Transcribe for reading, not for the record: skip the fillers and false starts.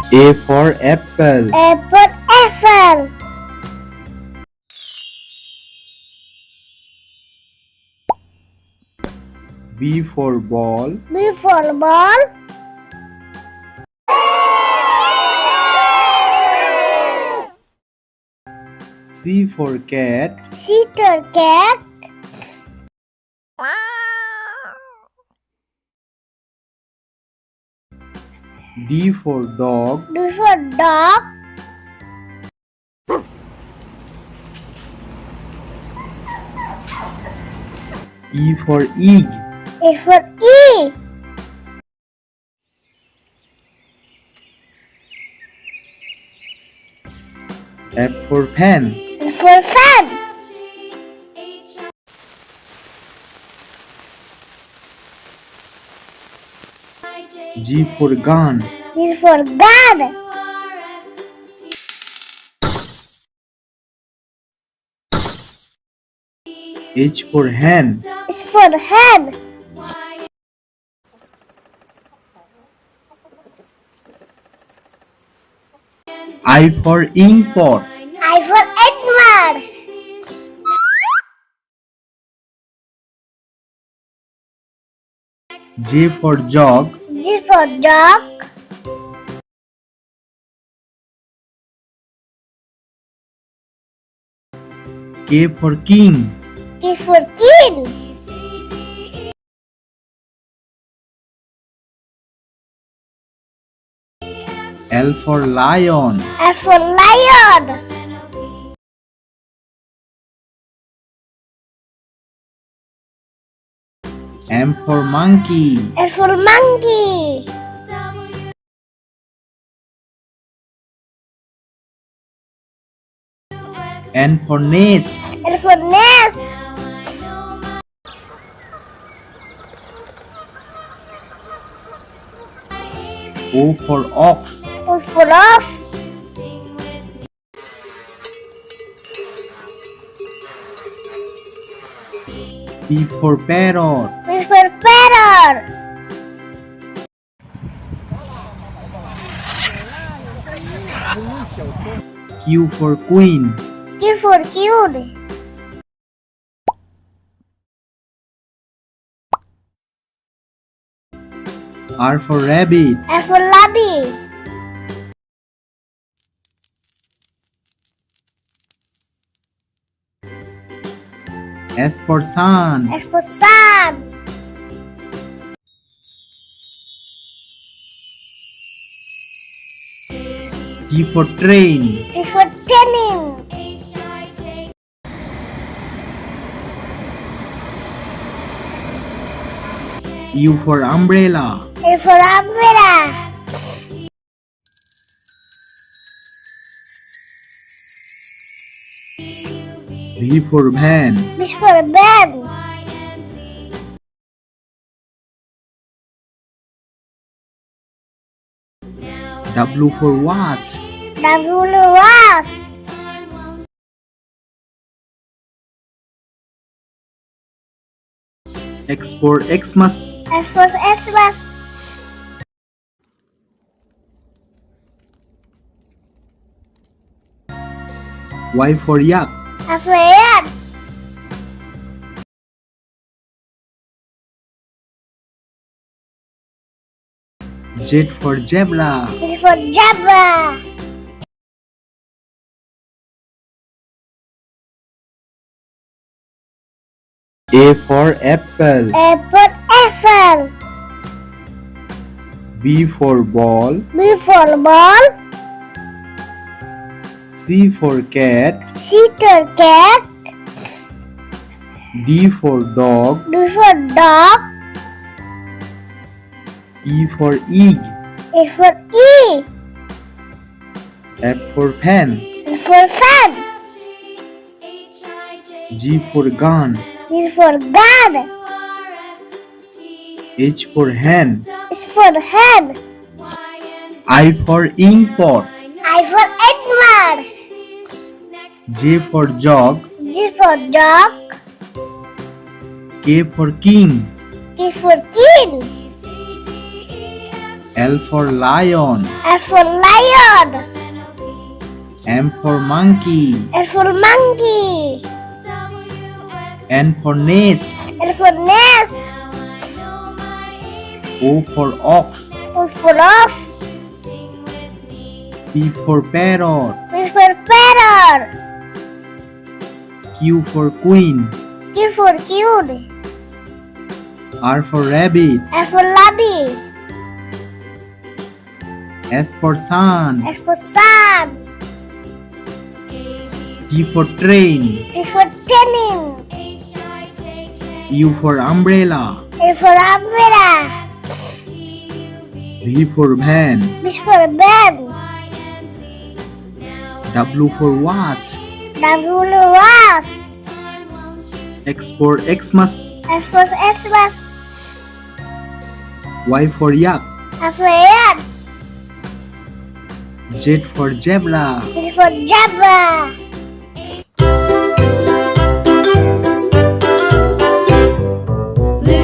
A for apple. A for apple. B for ball. B for ball. C for cat. C for cat. D for dog. D for dog. E for egg. E for E. F for pen. F for fan. G for gun. G for gun. H for hen. H for hen. I for inkpot. I for Edward. J for jog. G for dog. K for king. K for king. L for lion. L for lion. M for monkey. M for monkey. N for nest. N for nest. O for ox. O for ox. P for parrot. P for parrot. Q for queen. Q for cute. R for rabbit. R for rabbit. S for sun. S for sun. T for train. T for training. U for umbrella. U for umbrella. V for van. V for van. W for watch. W for watch. X for Xmas. X for Xmas. Y for yak. Y for yak. Z for zebra. Z for zebra. A for apple. A for apple. B for ball. B for ball. C for cat. C for cat. D for dog. D for dog. E for egg. E for E. F for pen. F for fan. G for gun. G for gun. H for hen. H for hen. I for inkpot. I for Edward. J for jog. G for dog. K for king. K for king. L for lion. L for lion. M for monkey. N for monkey. N for nest. N for nest. O for ox. O for ox. P for parrot. P for parrot. Q for queen. Q for cute. R for rabbit. S for rabbit. S for sun. S for sun. T for train. T for training. U for umbrella. A for umbrella. V for van. B for van. W for watch. W for watch. X for Xmas. X for Xmas. Y for yak. F for yak. Z for zebra. Z for zebra.